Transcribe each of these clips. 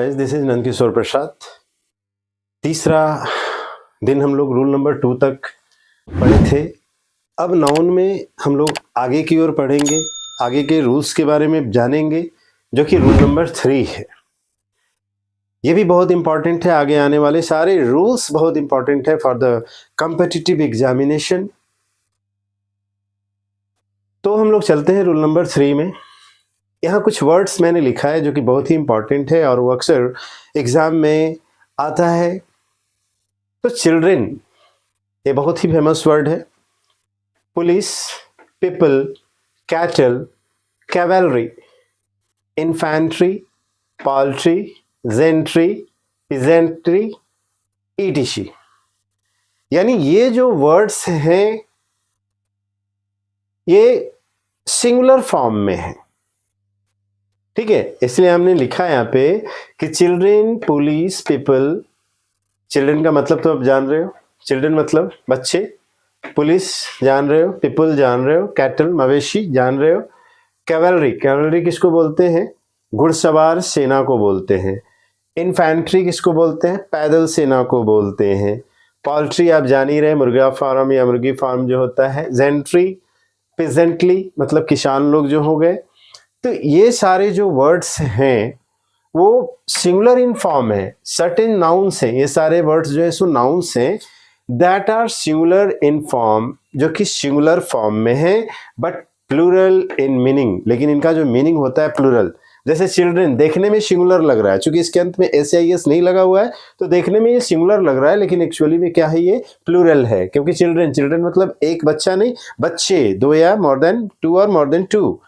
Guys, this is Nandkishore प्रसाद। तीसरा दिन हम लोग रूल नंबर 2 तक पढ़े थे। अब नाउन में हम लोग आगे की ओर पढ़ेंगे, आगे के रूल्स के बारे में जानेंगे, जो कि रूल नंबर 3 है। ये भी बहुत इंपॉर्टेंट है, आगे आने वाले सारे रूल्स बहुत इंपॉर्टेंट है फॉर द कॉम्पिटिटिव एग्जामिनेशन। तो हम लोग चलते हैं रूल नंबर 3 में। यहाँ कुछ वर्ड्स मैंने लिखा है जो कि बहुत ही इंपॉर्टेंट है और वो अक्सर एग्जाम में आता है। तो चिल्ड्रन ये बहुत ही फेमस वर्ड है। Police, people, cattle, cavalry, infantry, poultry, gentry, peasantry, ETC. यानी ये जो वर्ड्स हैं ये सिंगुलर फॉर्म में है, ठीक है। इसलिए हमने लिखा है यहाँ पे कि चिल्ड्रन, पुलिस, पीपल। चिल्ड्रन का मतलब तो आप जान रहे हो, चिल्ड्रन मतलब बच्चे, पुलिस जान रहे हो, पीपल जान रहे हो, कैटल मवेशी जान रहे हो, कैवेलरी, कैवेलरी किसको बोलते हैं? घुड़सवार सेना को बोलते हैं। इन्फैंट्री किसको बोलते हैं? पैदल सेना को बोलते हैं। पोल्ट्री आप जान ही रहे, मुर्गा फार्म या मुर्गी फार्म जो होता है। जेंट्री, पिजेंटली मतलब किसान लोग जो हो गए। तो ये सारे जो वर्ड्स हैं वो सिंगुलर इन फॉर्म है, सर्टेन नाउन्स हैं। ये सारे वर्ड्स जो है सो नाउन्स हैं that are singular in form, जो कि सिंगुलर फॉर्म में है बट प्लूरल इन मीनिंग। लेकिन इनका जो मीनिंग होता है प्लूरल। जैसे चिल्ड्रन देखने में सिंगुलर लग रहा है, क्योंकि इसके अंत में SIS नहीं लगा हुआ है तो देखने में ये सिंगुलर लग रहा है, लेकिन एक्चुअली में क्या है, ये प्लूरल है। क्योंकि चिल्ड्रन, चिल्ड्रन मतलब एक बच्चा नहीं, बच्चे, 2 या मोर देन 2 और मोर देन 2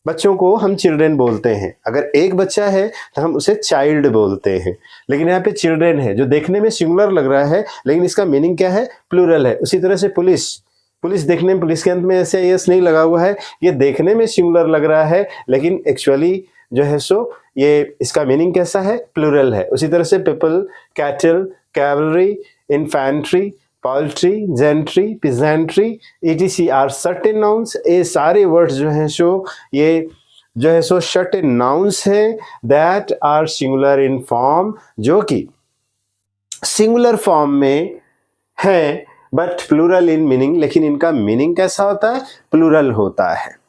बच्चों को हम चिल्ड्रन बोलते हैं। अगर एक बच्चा है तो हम उसे चाइल्ड बोलते हैं। लेकिन यहाँ पे चिल्ड्रन है जो देखने में सिंगुलर लग रहा है, लेकिन इसका मीनिंग क्या है? प्लूरल है। उसी तरह से पुलिस, पुलिस देखने में, पुलिस के अंत में SIS नहीं लगा हुआ है, ये देखने में सिंगुलर लग रहा है, लेकिन एक्चुअली जो है सो ये इसका मीनिंग कैसा है? प्लूरल है। उसी तरह से people, cattle, cavalry, infantry, poultry, gentry, peasantry, ETC are certain nouns. ये सारे वर्ड्स जो हैं सो ये जो है सो सर्टेन नाउन्स हैं that are singular in form, जो कि सिंगुलर फॉर्म में है बट प्लूरल इन मीनिंग। लेकिन इनका मीनिंग कैसा होता है? प्लूरल होता है।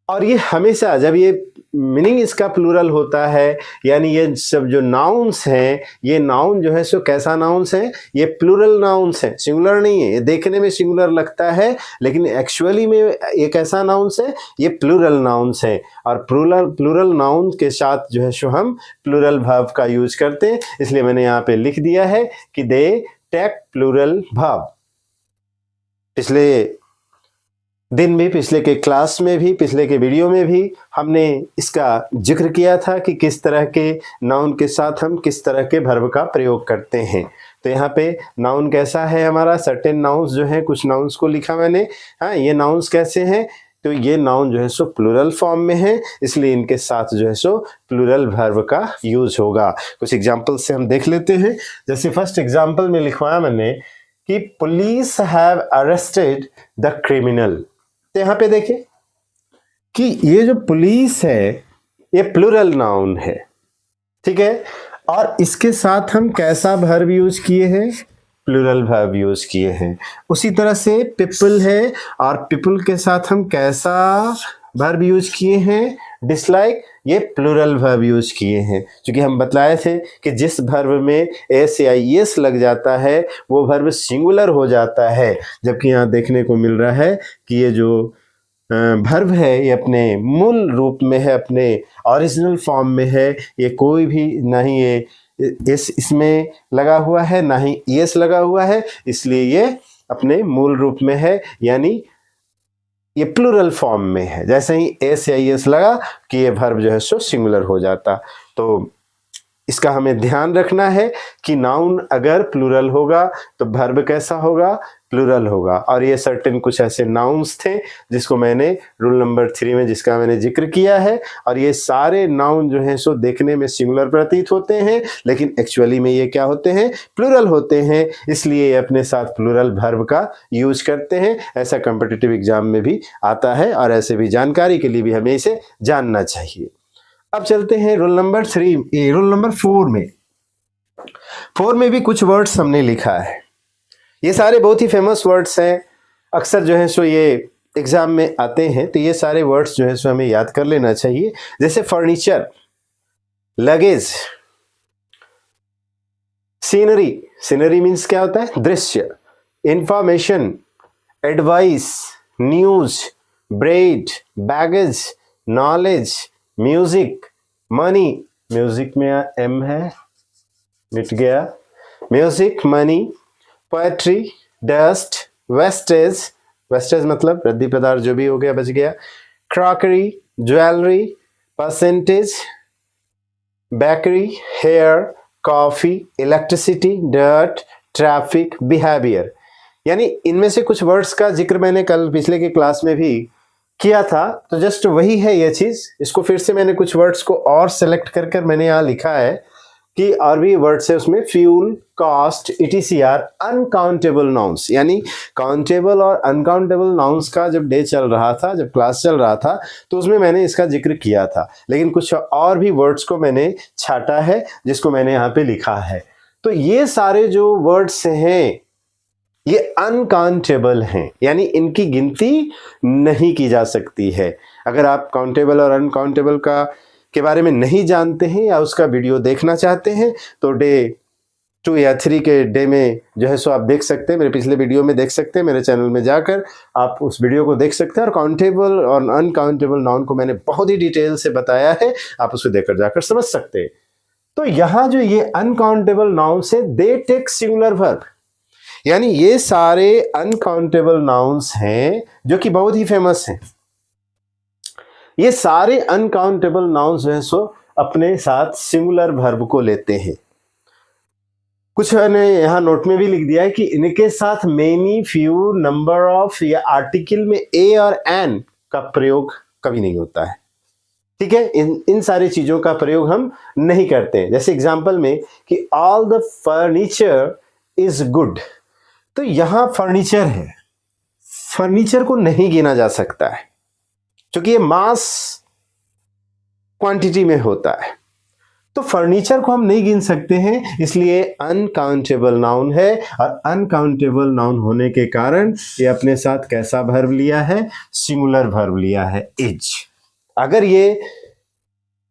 और ये हमेशा जब ये मीनिंग इसका प्लूरल होता है, यानी ये सब जो नाउन्स हैं, ये नाउन जो है सो कैसा नाउन्स है? ये प्लूरल नाउन्स है, सिंगुलर नहीं है। ये देखने में सिंगुलर लगता है, लेकिन एक्चुअली में ये कैसा नाउन्स है? ये प्लूरल नाउन्स है। और प्लूरल नाउन के साथ जो है सो हम प्लूरल वर्ब का यूज करते हैं। इसलिए मैंने यहाँ पे लिख दिया है कि दे टेक प्लूरल वर्ब। पिछले दिन भी, पिछले के क्लास में भी, पिछले के वीडियो में भी हमने इसका जिक्र किया था कि किस तरह के नाउन के साथ हम किस तरह के वर्ब का प्रयोग करते हैं। तो यहाँ पे नाउन कैसा है हमारा? सर्टेन नाउन्स जो है, कुछ नाउन्स को लिखा मैंने। हाँ, ये नाउन्स कैसे हैं? तो ये नाउन जो है सो प्लूरल फॉर्म में है, इसलिए इनके साथ जो है सो प्लूरल वर्ब का यूज होगा। कुछ एग्जाम्पल से हम देख लेते हैं। जैसे फर्स्ट एग्जाम्पल में लिखवाया मैंने कि police have arrested the criminal. तो यहाँ पे देखिए कि ये जो पुलिस है ये प्लूरल नाउन है, ठीक है। और इसके साथ हम कैसा वर्ब यूज किए हैं? प्लूरल वर्ब यूज किए हैं। उसी तरह से पीपल है, और पीपल के साथ हम कैसा वर्ब यूज किए हैं? डिसलाइक, ये प्लूरल वर्ब यूज किए हैं। क्योंकि हम बतलाए थे कि जिस वर्ब में SIS लग जाता है वो वर्ब सिंगुलर हो जाता है, जबकि यहाँ देखने को मिल रहा है कि ये जो वर्ब है ये अपने मूल रूप में है, अपने ओरिजिनल फॉर्म में है। ये कोई भी नहीं ये इसमें लगा हुआ है, ना ही ES लगा हुआ है, इसलिए ये अपने मूल रूप में है, यानी ये प्लूरल फॉर्म में है। जैसे ही SIS लगा कि ये वर्ब जो है सो सिंगुलर हो जाता। तो इसका हमें ध्यान रखना है कि नाउन अगर प्लूरल होगा तो वर्ब कैसा होगा? प्लूरल होगा। और ये सर्टेन कुछ ऐसे नाउन्स थे जिसको मैंने रूल नंबर 3 में जिसका मैंने जिक्र किया है। और ये सारे नाउन जो हैं सो देखने में सिंगुलर प्रतीत होते हैं, लेकिन एक्चुअली में ये क्या होते हैं? प्लूरल होते हैं। इसलिए ये अपने साथ प्लूरल वर्ब का यूज करते हैं। ऐसा कॉम्पिटिटिव एग्जाम में भी आता है और ऐसे भी जानकारी के लिए भी हमें इसे जानना चाहिए। अब चलते हैं रोल नंबर 3, रोल नंबर 4 में। 4 में भी कुछ वर्ड्स हमने लिखा है। ये सारे बहुत ही फेमस वर्ड्स हैं, अक्सर जो है सो ये एग्जाम में आते हैं, तो ये सारे वर्ड्स जो है सो हमें याद कर लेना चाहिए। जैसे furniture, luggage, scenery, scenery means क्या होता है? दृश्य। Information, advice, news, bread, baggage, knowledge, music, money, music में एम है, मिट गया, music, money, poetry, dust, wastage, wastage मतलब रद्दी पदार्थ जो भी हो गया बच गया, crockery, jewellery, percentage, bakery, hair, coffee, electricity, dirt, traffic, behaviour. यानी इनमें से कुछ वर्ड्स का जिक्र मैंने कल पिछले के क्लास में भी किया था, तो जस्ट वही है ये चीज। इसको फिर से मैंने कुछ वर्ड्स को और सेलेक्ट कर कर मैंने यहाँ लिखा है कि और भी वर्ड्स है उसमें, फ्यूल, कॉस्ट, इटीसीआर, अनकाउंटेबल नाउन्स। यानी काउंटेबल और अनकाउंटेबल नाउन्स का जब डे चल रहा था, जब क्लास चल रहा था, तो उसमें मैंने इसका जिक्र किया था, लेकिन कुछ और भी वर्ड्स को मैंने छाटा है जिसको मैंने यहाँ पे लिखा है। तो ये सारे जो वर्ड्स हैं ये अनकाउंटेबल हैं, यानी इनकी गिनती नहीं की जा सकती है। अगर आप काउंटेबल और अनकाउंटेबल के बारे में नहीं जानते हैं या उसका वीडियो देखना चाहते हैं तो डे 2 या 3 के डे में जो है सो आप देख सकते हैं, मेरे पिछले वीडियो में देख सकते हैं, मेरे चैनल में जाकर आप उस वीडियो को देख सकते हैं। और काउंटेबल और अनकाउंटेबल नाउन को मैंने बहुत ही डिटेल से बताया है, आप उसे देखकर जाकर समझ सकते हैं। तो यहाँ जो ये अनकाउंटेबल नाउन्स है, दे टेक सिंगुलर वर्ब, यानी ये सारे अनकाउंटेबल नाउन्स हैं जो कि बहुत ही फेमस हैं। ये सारे अनकाउंटेबल नाउन्स जो है सो अपने साथ सिंगुलर वर्ब को लेते हैं। कुछ ने यहाँ नोट में भी लिख दिया है कि इनके साथ मेनी, फ्यू, नंबर ऑफ या आर्टिकल में ए और एन का प्रयोग कभी नहीं होता है। ठीक है, इन सारी चीजों का प्रयोग हम नहीं करते हैं। जैसे एग्जाम्पल में कि all the furniture is good, तो यहां फर्नीचर है, फर्नीचर को नहीं गिना जा सकता है क्योंकि ये मास क्वांटिटी में होता है, तो फर्नीचर को हम नहीं गिन सकते हैं, इसलिए अनकाउंटेबल नाउन है। और अनकाउंटेबल नाउन होने के कारण ये अपने साथ कैसा वर्ब लिया है? सिंगुलर वर्ब लिया है, इज। अगर ये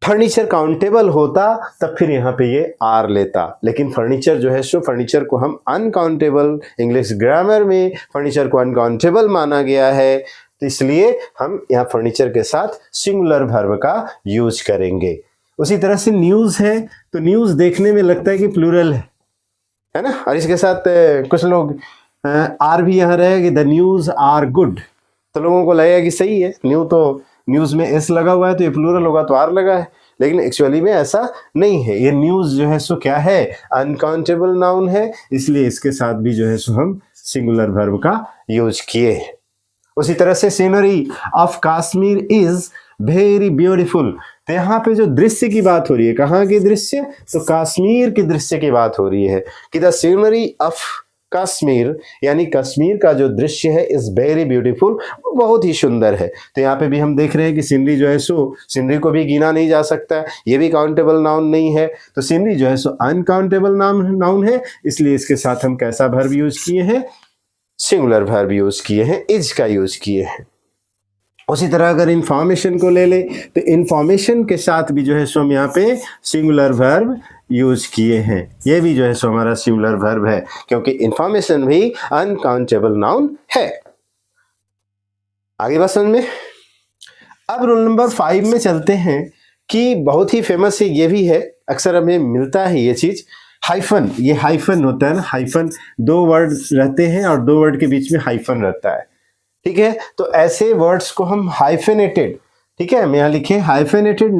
फर्नीचर काउंटेबल होता तब फिर यहाँ पे ये आर लेता, लेकिन फर्नीचर जो है सो फर्नीचर को हम अनकाउंटेबल, इंग्लिश ग्रामर में फर्नीचर को अनकाउंटेबल माना गया है, तो इसलिए हम यहाँ फर्नीचर के साथ सिंगुलर वर्ब का यूज करेंगे। उसी तरह से न्यूज है, तो न्यूज देखने में लगता है कि प्लूरल है ना, और इसके साथ कुछ लोग आर भी यहाँ रहेगा कि द न्यूज आर गुड, तो लोगों को लगेगा कि सही है, न्यूज में एस लगा हुआ है तो ये प्लूरल होगा तो आर लगा है, लेकिन एक्चुअली में ऐसा नहीं है। ये न्यूज जो है सो क्या है? अनकाउंटेबल नाउन है, इसलिए इसके साथ भी जो है सो हम सिंगुलर वर्ब का यूज किए। उसी तरह से scenery of Kashmir is very beautiful, तो यहाँ पे जो दृश्य की बात हो रही है, कहाँ के दृश्य? तो कश्मीर के दृश्य की बात हो रही है कि द सीनरी ऑफ कश्मीर, यानी कश्मीर का जो दृश्य है इज वेरी ब्यूटीफुल, बहुत ही सुंदर है। तो यहाँ पे भी हम देख रहे हैं कि सीनरी जो है सो, सीनरी को भी गिना नहीं जा सकता, ये भी काउंटेबल नाउन नहीं है, तो सीनरी जो है सो अनकाउंटेबल नाउन है, इसलिए इसके साथ हम कैसा वर्ब यूज किए हैं? सिंगुलर वर्ब यूज किए हैं, इज का यूज किए हैं। उसी तरह अगर इंफॉर्मेशन को ले ले तो इंफॉर्मेशन के साथ भी जो है सो हम यहाँ पे सिंगुलर वर्ब यूज किए हैं, ये भी जो है सो हमारा सिंगुलर वर्ब है, क्योंकि इंफॉर्मेशन भी अनकाउंटेबल नाउन है। आगे बात समझ में। अब रूल नंबर 5 में चलते हैं कि बहुत ही फेमस है, ये भी है, अक्सर हमें मिलता है ये चीज, हाइफन। ये हाइफन होता है ना, हाइफन, 2 वर्ड रहते हैं और 2 वर्ड के बीच में हाइफन रहता है, ठीक है, तो ऐसे वर्ड्स को हम हाइफेनेटेड, ठीक है, हम यहाँ लिखे hyphenated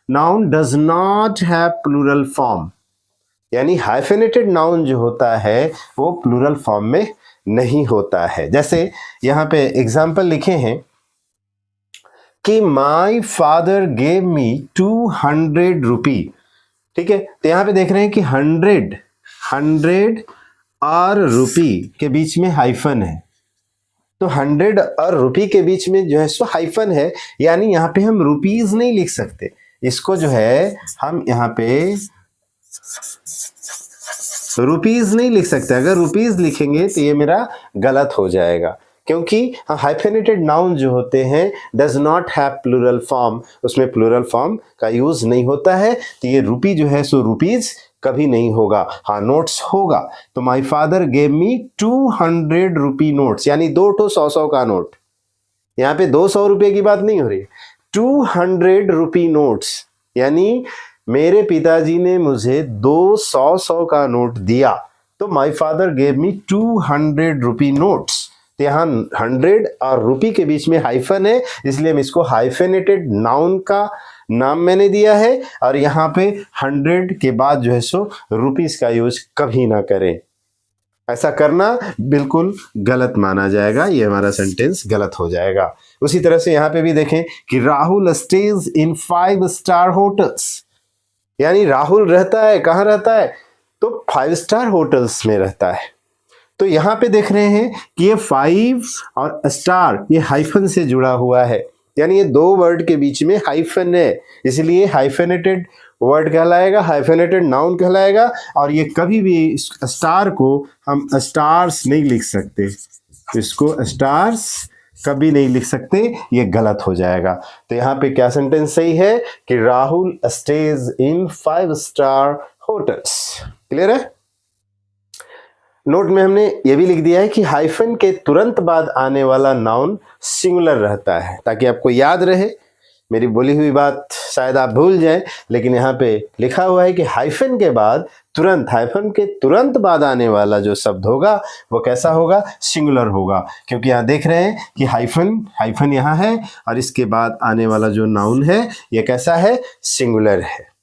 noun does not have plural form, यानी हाइफेनेटेड नाउन जो होता है वो प्लूरल फॉर्म में नहीं होता है। जैसे यहाँ पे एग्जाम्पल लिखे हैं कि माई फादर गेव मी 200 रुपी, ठीक है, तो यहाँ पे देख रहे हैं कि 100 और रुपी के बीच में हाइफन है, तो 100 और रुपी के बीच में जो है सो हाइफन है, यानी यहाँ पे हम रुपीज नहीं लिख सकते, इसको जो है हम यहाँ पे रुपीज नहीं लिख सकते। अगर रुपीज लिखेंगे तो ये मेरा गलत हो जाएगा, क्योंकि हाइफेनेटेड नाउन जो होते हैं does not have plural form, उसमें प्लूरल फॉर्म का यूज नहीं होता है। तो ये रुपी जो है सो रुपीज कभी नहीं होगा। हाँ, नोट्स होगा। तो my father gave me 200 rupee notes, यानी 2 तो 100 का नोट। यहाँ पे 200 रुपये की बात नहीं हो रही, 200 रुपी नोट्स, यानी मेरे पिताजी ने मुझे 200 का नोट दिया। तो my father gave me 200 rupee notes. तो यहाँ 100 और रुपी के बीच में हाइफन है, इसलिए हम इसको हाइफेनेटेड नाउन का नाम मैंने दिया है। और यहाँ पे 100 के बाद जो है सो रुपीस का यूज कभी ना करें। ऐसा करना बिल्कुल गलत माना जाएगा, ये हमारा सेंटेंस गलत हो जाएगा। उसी तरह से यहाँ पे भी देखें कि राहुल स्टेज इन 5 स्टार होटल्स, यानी राहुल रहता है, कहाँ रहता है? तो 5 स्टार होटल्स में रहता है। तो यहाँ पे देख रहे हैं कि ये 5 और स्टार ये हाइफन से जुड़ा हुआ है, यानी ये 2 वर्ड के बीच में हाइफन है, इसलिए हाइफेनेटेड वर्ड कहलाएगा, हाइफेनेटेड नाउन कहलाएगा। और ये कभी भी स्टार को हम स्टार्स नहीं लिख सकते, इसको स्टार्स कभी नहीं लिख सकते, ये गलत हो जाएगा। तो यहाँ पे क्या सेंटेंस सही है कि राहुल स्टेज इन 5 स्टार होटल्स। क्लियर है? नोट में हमने ये भी लिख दिया है कि हाइफन के तुरंत बाद आने वाला नाउन सिंगुलर रहता है, ताकि आपको याद रहे। मेरी बोली हुई बात शायद आप भूल जाएं, लेकिन यहाँ पे लिखा हुआ है कि हाइफन के बाद तुरंत, हाइफन के तुरंत बाद आने वाला जो शब्द होगा वो कैसा होगा? सिंगुलर होगा। क्योंकि यहाँ देख रहे हैं कि हाइफन यहाँ है और इसके बाद आने वाला जो नाउन है ये कैसा है? सिंगुलर है।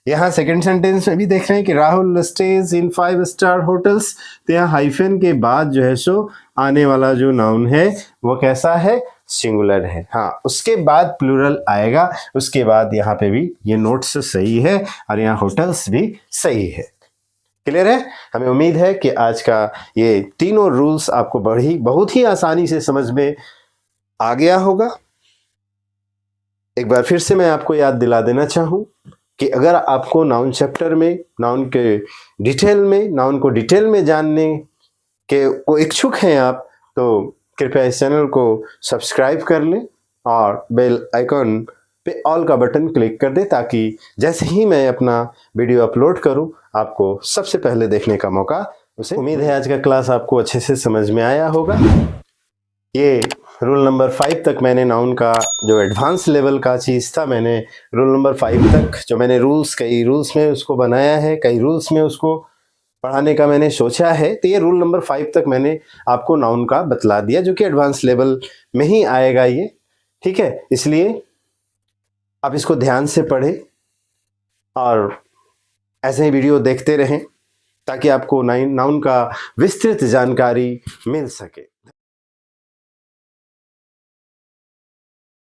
यहाँ सेकंड सेंटेंस में भी देख रहे हैं कि राहुल स्टेज इन 5 स्टार होटल्स। तो यहाँ हाइफन के बाद जो है सो आने वाला जो नाउन है वो कैसा है? सिंगुलर है। हाँ, उसके बाद प्लूरल आएगा, उसके बाद यहाँ पे भी ये नोट्स सही है और यहाँ होटल्स भी सही है। क्लियर है? हमें उम्मीद है कि आज का ये तीनों रूल्स आपको बहुत ही आसानी से समझ में आ गया होगा। एक बार फिर से मैं आपको याद दिला देना चाहूँ कि अगर आपको नाउन चैप्टर में नाउन को डिटेल में जानने के को इच्छुक हैं आप, तो कृपया इस चैनल को सब्सक्राइब कर लें और बेल आइकॉन पे ऑल का बटन क्लिक कर दें, ताकि जैसे ही मैं अपना वीडियो अपलोड करूं आपको सबसे पहले देखने का मौका उसे। उम्मीद है आज का क्लास आपको अच्छे से समझ में आया होगा। ये रूल नंबर 5 तक मैंने नाउन का जो एडवांस लेवल का चीज़ था, मैंने रूल नंबर 5 तक जो मैंने कई रूल्स में उसको बनाया है, कई रूल्स में उसको पढ़ाने का मैंने सोचा है। तो ये रूल नंबर 5 तक मैंने आपको नाउन का बतला दिया, जो कि एडवांस लेवल में ही आएगा ये। ठीक है, इसलिए आप इसको ध्यान से पढ़ें और ऐसे ही वीडियो देखते रहें, ताकि आपको नाउन का विस्तृत जानकारी मिल सके।